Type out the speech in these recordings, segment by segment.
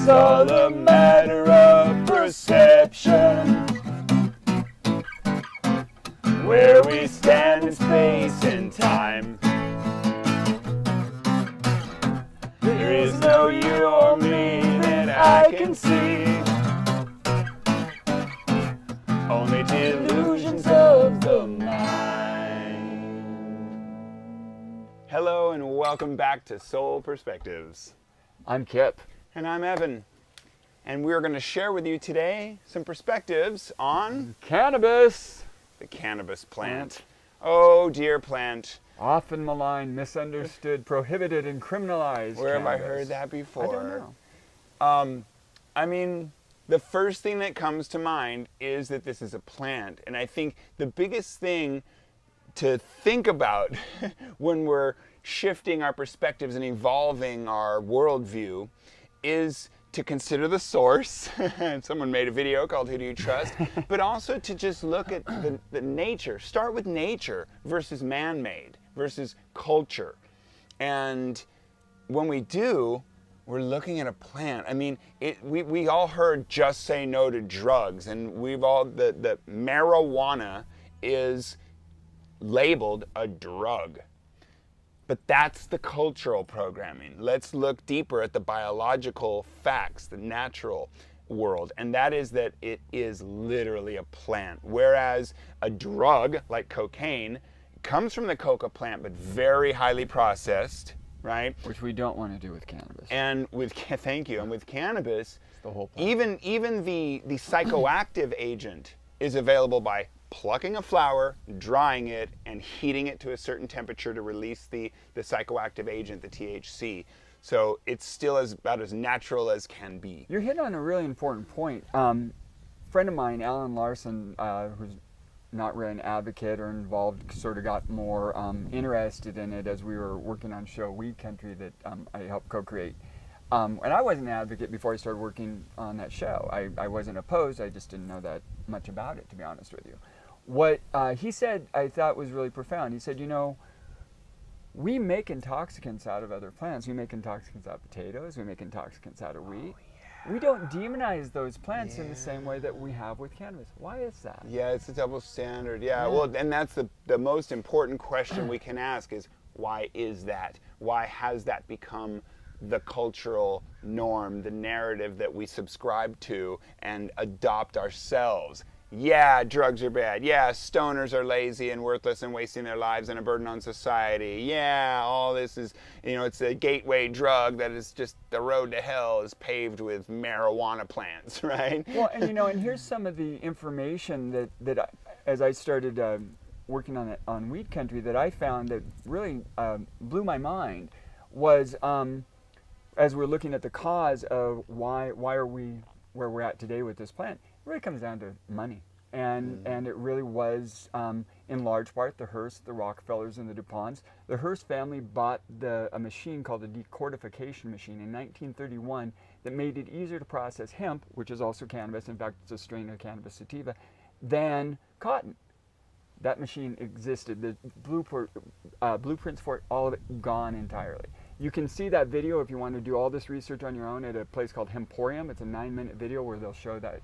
It's all a matter of perception. Where we stand in space and time. There is no you or me that I can see. Only delusions of the mind. Hello and welcome back to Soul Perspectives. I'm Kip. And I'm Evan. And we're going to share with you today some perspectives on Cannabis. the cannabis plant. Oh, dear plant. Often maligned, misunderstood, prohibited, and criminalized. Where have I cannabis. heard that before? I don't know. I mean, the first thing that comes to mind is that this is a plant. And I think the biggest thing to think about when we're shifting our perspectives and evolving our worldview is to consider the source. Someone made a video called Who Do You Trust? But also to just look at the nature. Start with nature versus man-made versus culture. And when we do, we're looking at a plant. I mean, we all heard just say no to drugs, and the marijuana is labeled a drug. But that's the cultural programming. Let's look deeper at the biological facts, the natural world, and that is that it is literally a plant. Whereas a drug, like cocaine, comes from the coca plant, but very highly processed, right? Which we don't want to do with cannabis. And with, thank you, and with cannabis, It's the whole plant. even the psychoactive agent is available by plucking a flower, drying it, and heating it to a certain temperature to release the psychoactive agent, the THC. So it's still about as natural as can be. You're hitting on a really important point. Friend of mine, Alan Larson, who's not really an advocate or involved, sort of got more interested in it as we were working on show Weed Country that I helped co-create. And I wasn't an advocate before I started working on that show. I wasn't opposed, I just didn't know that much about it, to be honest with you. What he said I thought was really profound. He said, you know, we make intoxicants out of other plants. We make intoxicants out of potatoes. We make intoxicants out of wheat. Yeah. We don't demonize those plants in the same way that we have with cannabis. Why is that? Yeah, it's a double standard. Yeah, well, and that's the most important question we can ask is, why is that? Why has that become the cultural norm, the narrative that we subscribe to and adopt ourselves? Yeah, drugs are bad. Yeah, stoners are lazy and worthless and wasting their lives and a burden on society. Yeah, all this is, it's a gateway drug that is just the road to hell is paved with marijuana plants, right? Well, and and here's some of the information that I, as I started working on it on Weed Country, that I found that really blew my mind was as we're looking at the cause of why are we where we're at today with this plant. It really comes down to money, and it really was in large part the Hearst, the Rockefellers, and the DuPonts. The Hearst family bought a machine called a decortification machine in 1931 that made it easier to process hemp, which is also cannabis. In fact, it's a strain of cannabis sativa, than cotton. That machine existed. The blueprints for it, all of it, gone entirely. You can see that video if you want to do all this research on your own at a place called Hemporium. It's a 9-minute video where they'll show that,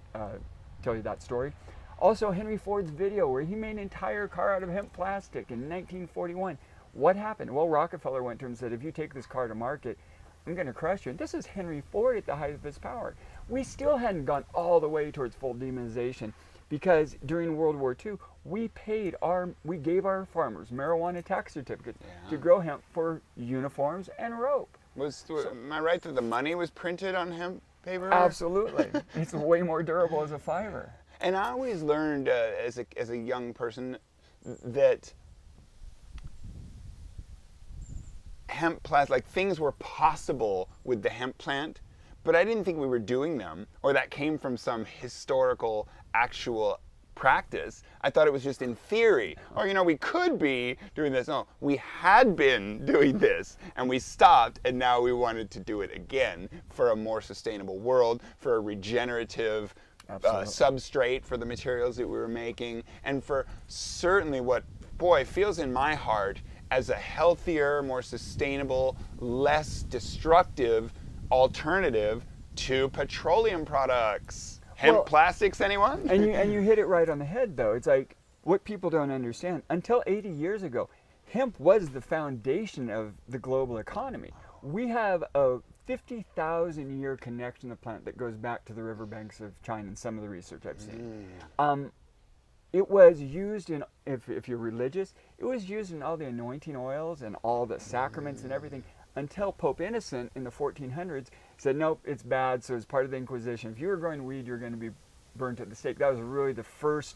tell you that story. Also, Henry Ford's video where he made an entire car out of hemp plastic in 1941. What happened? Well, Rockefeller went to him and said, if you take this car to market, I'm going to crush you. And this is Henry Ford at the height of his power. We still hadn't gone all the way towards full demonization because during World War II, we gave our farmers marijuana tax certificates to grow hemp for uniforms and rope. Am I right that the money was printed on hemp paper? Absolutely. It's way more durable as a fiber. And I always learned as a young person that hemp plant, like things were possible with the hemp plant, but I didn't think we were doing them, or that came from some historical, actual practice. I thought it was just in theory. Or, we could be doing this. No, we had been doing this, and we stopped, and now we wanted to do it again for a more sustainable world, for a regenerative substrate for the materials that we were making, and for certainly what, feels in my heart as a healthier, more sustainable, less destructive alternative to petroleum products. Hemp plastics, anyone? And you hit it right on the head, though. It's like what people don't understand. Until 80 years ago, hemp was the foundation of the global economy. We have a 50,000 year connection to the plant that goes back to the riverbanks of China and some of the research I've seen. It was used in, if you're religious, it was used in all the anointing oils and all the sacraments and everything until Pope Innocent in the 1400s said, nope, it's bad, so as part of the Inquisition, if you were growing weed, you're going to be burnt at the stake. That was really the first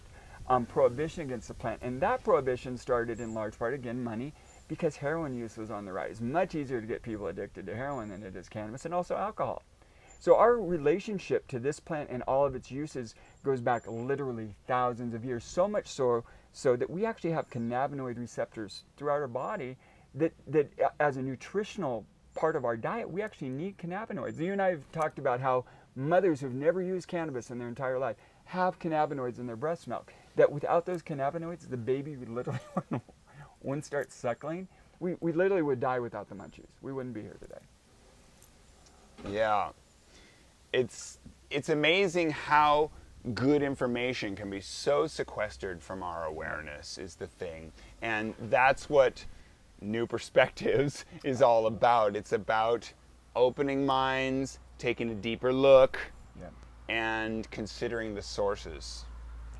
prohibition against the plant. And that prohibition started in large part, again, money, because heroin use was on the rise. Much easier to get people addicted to heroin than it is cannabis, and also alcohol. So our relationship to this plant and all of its uses goes back literally thousands of years, so much so that we actually have cannabinoid receptors throughout our body that as a nutritional part of our diet, we actually need cannabinoids. You and I have talked about how mothers who've never used cannabis in their entire life have cannabinoids in their breast milk, that without those cannabinoids, the baby would literally, wouldn't start suckling. We literally would die without the munchies. We wouldn't be here today. Yeah. It's amazing how good information can be so sequestered from our awareness is the thing. And that's what New Perspectives is all about. It's about opening minds, taking a deeper look, and considering the sources.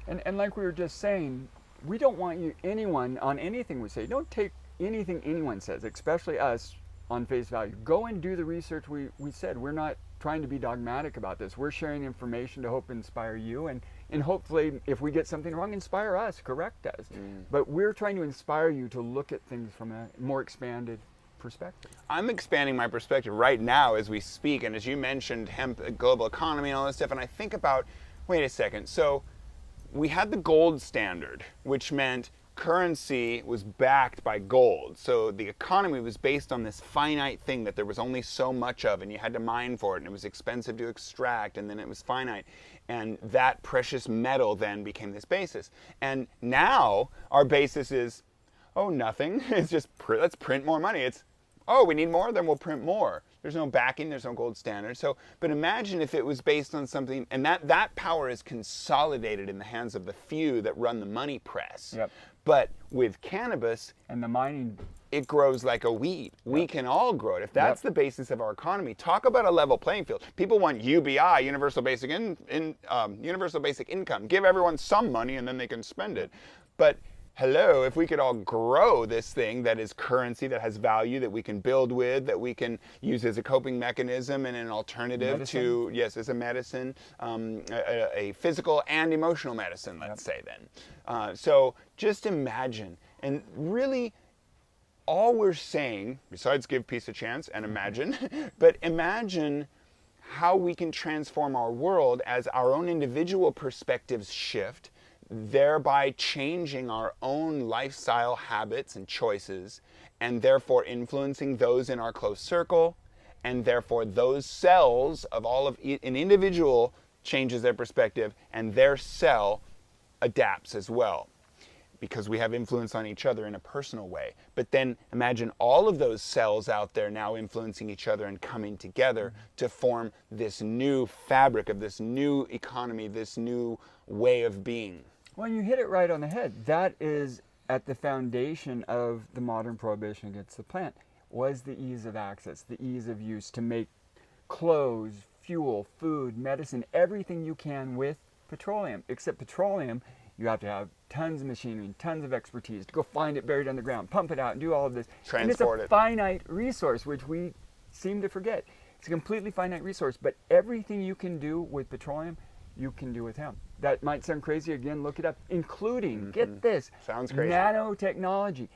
And like we were just saying, we don't want anyone on anything we say. Don't take anything anyone says, especially us, on face value. Go and do the research we said. We're not trying to be dogmatic about this. We're sharing information to hope inspire you, and hopefully, if we get something wrong, inspire us, correct us. But we're trying to inspire you to look at things from a more expanded perspective. I'm expanding my perspective right now as we speak, and as you mentioned, hemp, global economy, and all this stuff, and I think about, wait a second, so we had the gold standard, which meant currency was backed by gold. So the economy was based on this finite thing that there was only so much of, and you had to mine for it, and it was expensive to extract, and then it was finite. And that precious metal then became this basis. And now our basis is, oh, nothing. It's just, let's print more money. It's, oh, we need more, then we'll print more. There's no backing, there's no gold standard. So, but imagine if it was based on something, and that power is consolidated in the hands of the few that run the money press. Yep. But with cannabis, and the mining, it grows like a weed. We can all grow it. If that's the basis of our economy, talk about a level playing field. People want UBI, universal basic universal basic income. Give everyone some money and then they can spend it. But hello, if we could all grow this thing that is currency, that has value, that we can build with, that we can use as a coping mechanism and an alternative to, yes, as a medicine, a physical and emotional medicine, let's say then. So just imagine, and really all we're saying, besides give peace a chance and imagine, but imagine how we can transform our world as our own individual perspectives shift, thereby changing our own lifestyle habits and choices, and therefore influencing those in our close circle, and therefore those cells of an individual changes their perspective, and their cell adapts as well, because we have influence on each other in a personal way. But then imagine all of those cells out there now influencing each other and coming together to form this new fabric of this new economy, this new way of being. Well, you hit it right on the head. That is at the foundation of the modern prohibition against the plant, was the ease of access, the ease of use to make clothes, fuel, food, medicine, everything you can with petroleum. Except petroleum, you have to have tons of machinery, tons of expertise to go find it buried underground, pump it out, and do all of this. Transport it. And it's a finite resource, which we seem to forget. It's a completely finite resource, but everything you can do with petroleum, you can do with hemp. That might sound crazy. Again, look it up, including, get this, sounds crazy, nanotechnology.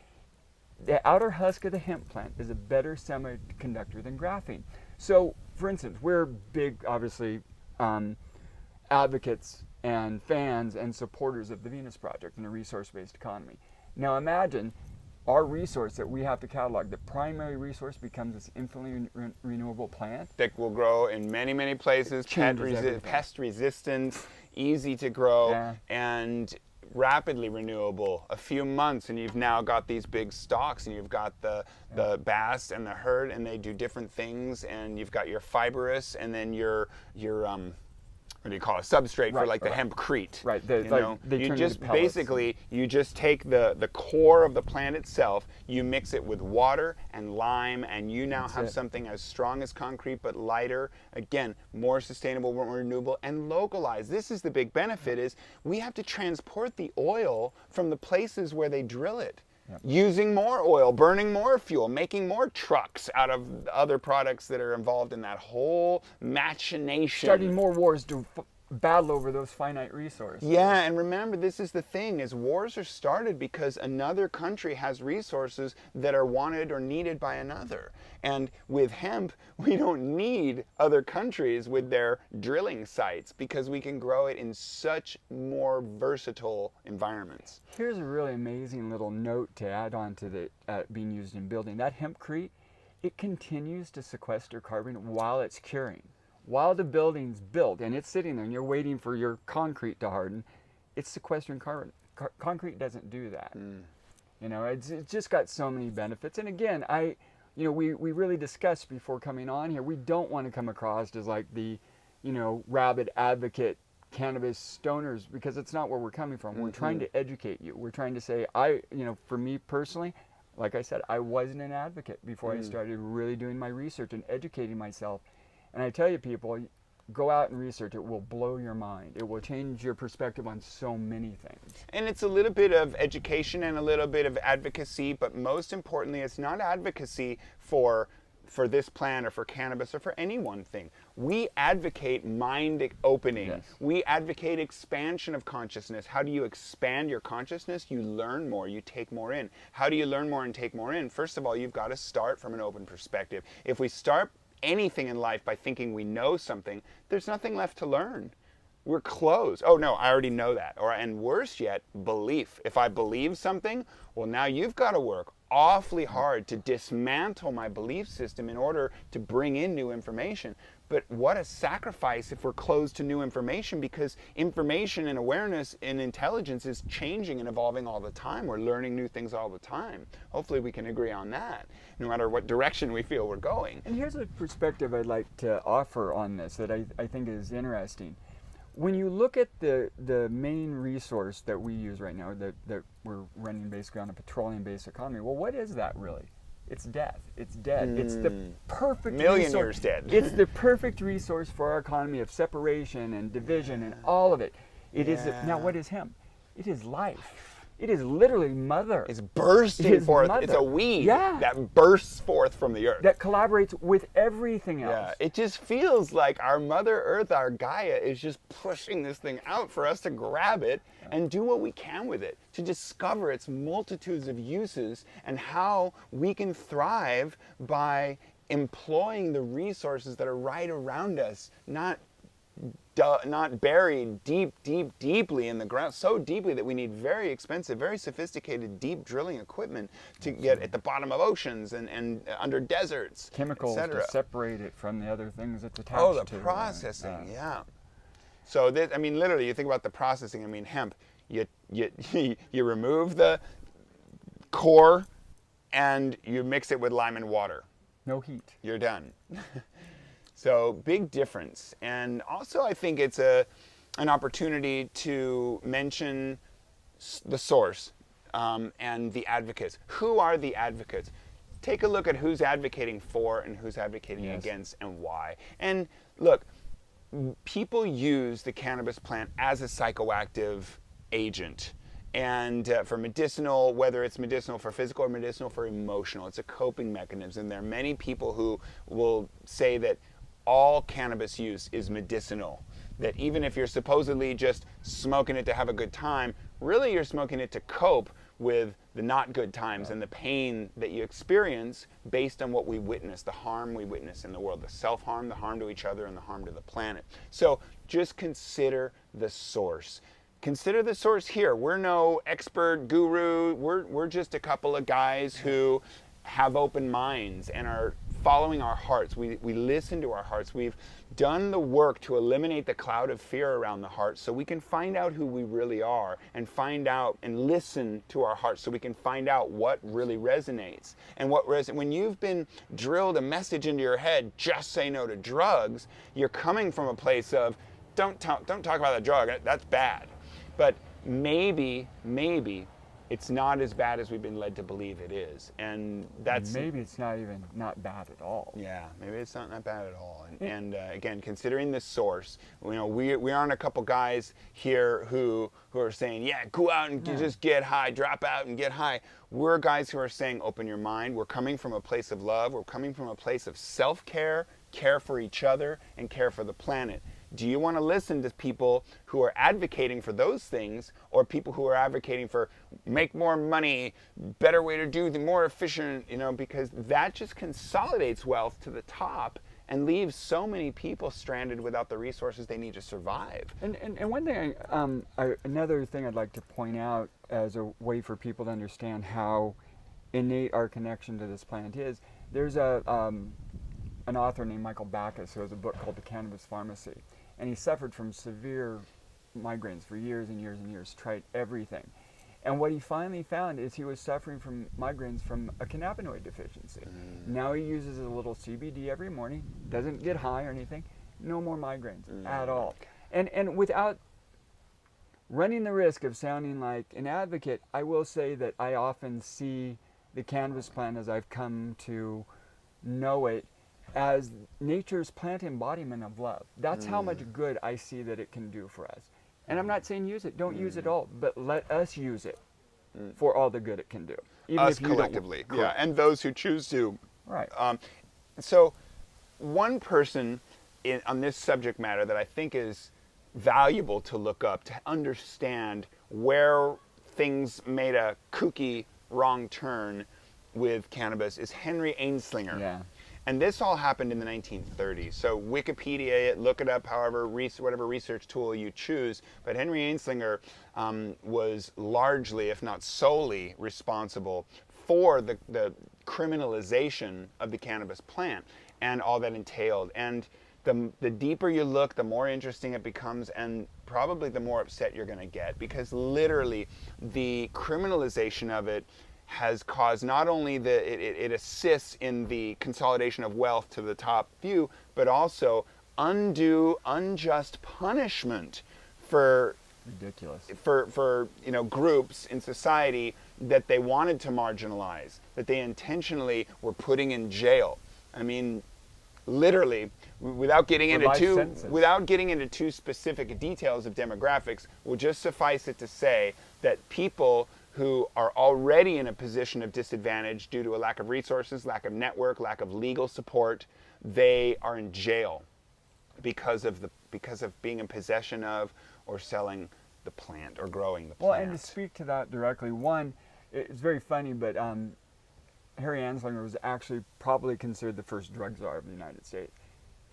The outer husk of the hemp plant is a better semiconductor than graphene. So, for instance, we're big, obviously, advocates and fans and supporters of the Venus Project and a resource-based economy. Now imagine our resource that we have to catalog, the primary resource, becomes this infinitely renewable plant. That will grow in many, many places, pest resistant, easy to grow, and rapidly renewable. A few months and you've now got these big stalks, and you've got the bast and the hurt, and they do different things, and you've got your fibrous, and then your what do you call it, substrate for like the hempcrete. Right. You just basically you just take the core of the plant itself, you mix it with water and lime, and you now have something as strong as concrete but lighter. Again, more sustainable, more renewable, and localized. This is the big benefit: is we have to transport the oil from the places where they drill it. Yep. Using more oil, burning more fuel, making more trucks out of other products that are involved in that whole machination. Starting more wars to battle over those finite resources. Yeah, and remember, this is the thing, is wars are started because another country has resources that are wanted or needed by another. And with hemp, we don't need other countries with their drilling sites, because we can grow it in such more versatile environments. Here's a really amazing little note to add on to the being used in building. That hempcrete, it continues to sequester carbon while it's curing. While the building's built and it's sitting there and you're waiting for your concrete to harden, it's sequestering carbon. Concrete doesn't do that. You know, it's just got so many benefits. And again, we really discussed before coming on here, we don't want to come across as like the, rabid advocate cannabis stoners, because it's not where we're coming from. We're trying to educate you. We're trying to say, for me personally, like I said, I wasn't an advocate before I started really doing my research and educating myself. And I tell you, people, go out and research. It will blow your mind. It will change your perspective on so many things. And it's a little bit of education and a little bit of advocacy, but most importantly, it's not advocacy for this plant or for cannabis or for any one thing. We advocate mind opening. Yes. We advocate expansion of consciousness. How do you expand your consciousness? You learn more, you take more in. How do you learn more and take more in? First of all, you've got to start from an open perspective. If we start anything in life by thinking we know something, there's nothing left to learn. We're closed. Oh no, I already know that. And worse yet, belief. If I believe something, well, now you've got to work awfully hard to dismantle my belief system in order to bring in new information. But what a sacrifice if we're closed to new information, because information and awareness and intelligence is changing and evolving all the time. We're learning new things all the time. Hopefully we can agree on that, no matter what direction we feel we're going. And here's a perspective I'd like to offer on this that I think is interesting. When you look at the main resource that we use right now, that we're running basically on a petroleum-based economy, well, what is that really? It's death. It's dead. It's the perfect million resource. Years dead. It's the perfect resource for our economy of separation and division and all of it. It is. Now, what is hemp? It is life. It is literally mother. It's bursting forth. Mother. It's a weed that bursts forth from the earth. That collaborates with everything else. Yeah, it just feels like our Mother Earth, our Gaia, is just pushing this thing out for us to grab it and do what we can with it, to discover its multitudes of uses and how we can thrive by employing the resources that are right around us, not buried deeply in the ground, so deeply that we need very expensive, very sophisticated, deep drilling equipment to get at the bottom of oceans and under deserts, chemicals to separate it from the other things it's attached to. Oh, the processing, yeah. So literally, you think about the processing. Hemp, you remove the core and you mix it with lime and water. No heat. You're done. So big difference. And also I think it's an opportunity to mention the source and the advocates. Who are the advocates? Take a look at who's advocating for and who's advocating against and why. And look, people use the cannabis plant as a psychoactive agent. And for medicinal, whether it's medicinal for physical or medicinal for emotional, it's a coping mechanism. There are many people who will say that all cannabis use is medicinal. That even if you're supposedly just smoking it to have a good time, really you're smoking it to cope with the not good times and the pain that you experience based on what we witness, the harm we witness in the world, the self-harm, the harm to each other, and the harm to the planet. So just consider the source. Consider the source here. We're no expert guru. We're just a couple of guys who have open minds and are following our hearts. We listen to our hearts. We've done the work to eliminate the cloud of fear around the heart so we can find out who we really are and find out and listen to our hearts so we can find out what really resonates. And when you've been drilled a message into your head, just say no to drugs, you're coming from a place of, don't talk about that drug, that's bad. But maybe it's not as bad as we've been led to believe it is, and that's maybe it's not bad at all. Yeah, maybe it's not that bad at all. And again, considering the source, we aren't a couple guys here who are saying, yeah, go out and just get high, drop out and get high. We're guys who are saying, open your mind. We're coming from a place of love. We're coming from a place of self-care, care for each other, and care for the planet. Do you want to listen to people who are advocating for those things, or people who are advocating for make more money, better way to do the more efficient, because that just consolidates wealth to the top and leaves so many people stranded without the resources they need to survive. And one thing, another thing I'd like to point out as a way for people to understand how innate our connection to this plant is, there's an author named Michael Backus who has a book called The Cannabis Pharmacy. And he suffered from severe migraines for years and years and years, tried everything. And what he finally found is he was suffering from migraines from a cannabinoid deficiency. Now he uses a little CBD every morning, doesn't get high or anything, no more migraines at all. And without running the risk of sounding like an advocate, I will say that I often see the cannabis plant, as I've come to know it, as nature's plant embodiment of love. That's how much good I see that it can do for us. And I'm not saying use it, don't use it all, but let us use it for all the good it can do. Even Us if you collectively, don't, yeah, and those who choose to. Right. So one person on this subject matter that I think is valuable to look up to understand where things made a kooky wrong turn with cannabis is Henry Ainslinger. Yeah. And this all happened in the 1930s. So Wikipedia it, look it up, however, whatever research tool you choose. But Henry Ainslinger was largely, if not solely, responsible for the criminalization of the cannabis plant and all that entailed. And the deeper you look, the more interesting it becomes, and probably the more upset you're going to get, because literally the criminalization of it has caused not only it assists in the consolidation of wealth to the top few, but also undue, unjust punishment for ridiculous for groups in society that they wanted to marginalize, that they intentionally were putting in jail. I mean, literally, without getting into too specific details of demographics, will just suffice it to say that people who are already in a position of disadvantage due to a lack of resources, lack of network, lack of legal support, they are in jail because of being in possession of or selling the plant or growing the plant. Well, and to speak to that directly, one, it's very funny, but Harry Anslinger was actually probably considered the first drug czar of the United States.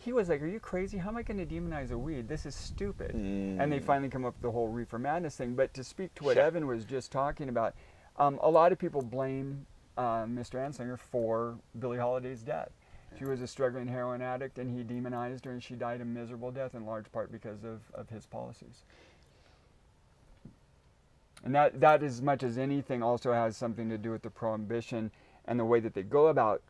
He was like, are you crazy? How am I going to demonize a weed? This is stupid. And they finally come up with the whole Reefer Madness thing. But to speak to what Evan was just talking about, a lot of people blame Mr. Anslinger for Billie Holiday's death. She was a struggling heroin addict, and he demonized her, and she died a miserable death in large part because of his policies. And that, as much as anything, also has something to do with the prohibition and the way that they go about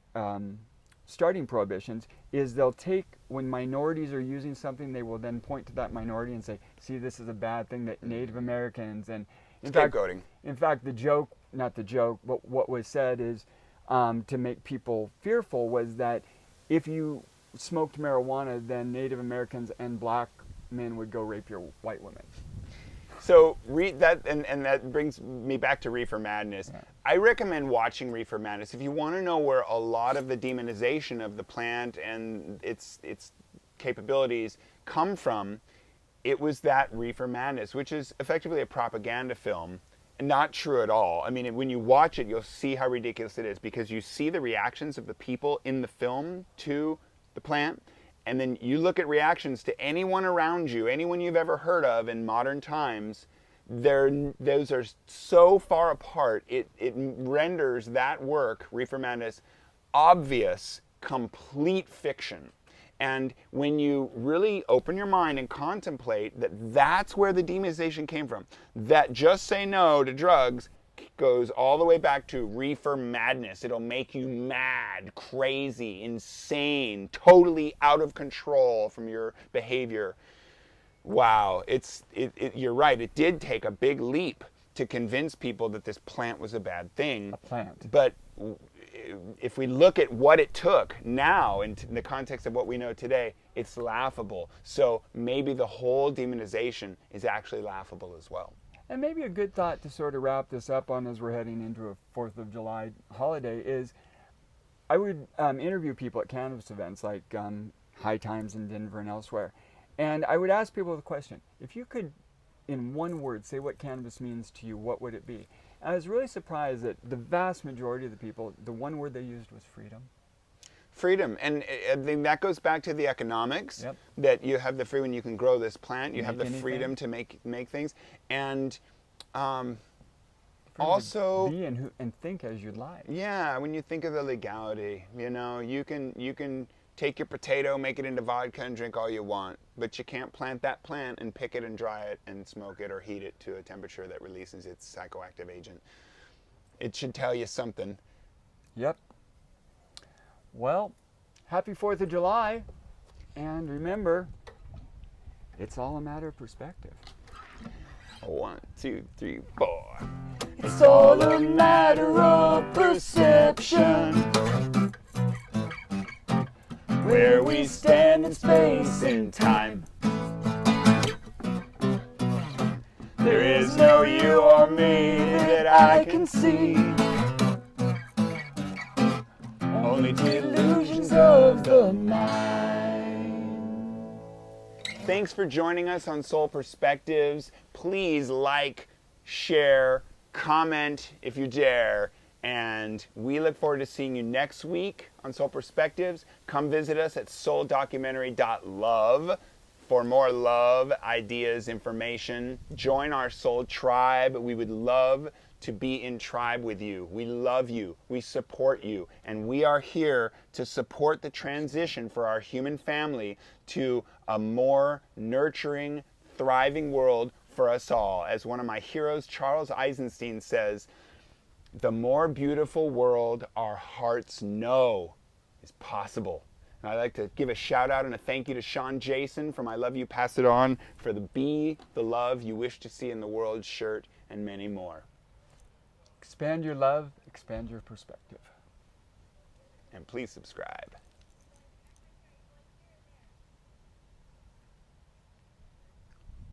starting prohibitions. Is they'll take, when minorities are using something, they will then point to that minority and say, see, this is a bad thing that Native Americans and Scapegoating. In fact, but what was said is to make people fearful was that if you smoked marijuana, then Native Americans and black men would go rape your white women. So that brings me back to Reefer Madness. Yeah. I recommend watching Reefer Madness if you want to know where a lot of the demonization of the plant and its capabilities come from. It was that Reefer Madness, which is effectively a propaganda film, and not true at all. I mean, when you watch it, you'll see how ridiculous it is, because you see the reactions of the people in the film to the plant. And then you look at reactions to anyone around you, anyone you've ever heard of in modern times, those are so far apart, it renders that work, Reefer Madness, obvious complete fiction. And when you really open your mind and contemplate that that's where the demonization came from, that just say no to drugs goes all the way back to Reefer Madness. It'll make you mad, crazy, insane, totally out of control from your behavior. Wow, you're right. It did take a big leap to convince people that this plant was a bad thing. A plant. But if we look at what it took now in the context of what we know today, it's laughable. So maybe the whole demonization is actually laughable as well. And maybe a good thought to sort of wrap this up on as we're heading into a 4th of July holiday is I would interview people at cannabis events like High Times in Denver and elsewhere. And I would ask people the question, if you could, in one word, say what cannabis means to you, what would it be? And I was really surprised that the vast majority of the people, the one word they used was freedom. Freedom, and I think that goes back to the economics. Yep. That you have the freedom when you can grow this plant, you have the anything. freedom to make things, and Freedom also to be and think as you'd like. yeah, when you think of the legality, you can take your potato, make it into vodka, and drink all you want, but you can't plant that plant and pick it and dry it and smoke it or heat it to a temperature that releases its psychoactive agent. It should tell you something. Yep. Well, happy 4th of July. And remember, it's all a matter of perspective. 1, 2, 3, 4. It's all a matter of perception. Where we stand in space and time. There is no you or me that I can see. Only delusions of the mind. Thanks for joining us on Soul Perspectives. Please like, share, comment if you dare. And we look forward to seeing you next week on Soul Perspectives. Come visit us at souldocumentary.love for more love, ideas, information. Join our Soul Tribe. We would love to be in tribe with you. We love you. We support you. And we are here to support the transition for our human family to a more nurturing, thriving world for us all. As one of my heroes, Charles Eisenstein, says, the more beautiful world our hearts know is possible. And I'd like to give a shout out and a thank you to Sean Jason from I Love You, Pass It On for the Be the Love You Wish to See in the World shirt and many more. Expand your love, expand your perspective. And please subscribe.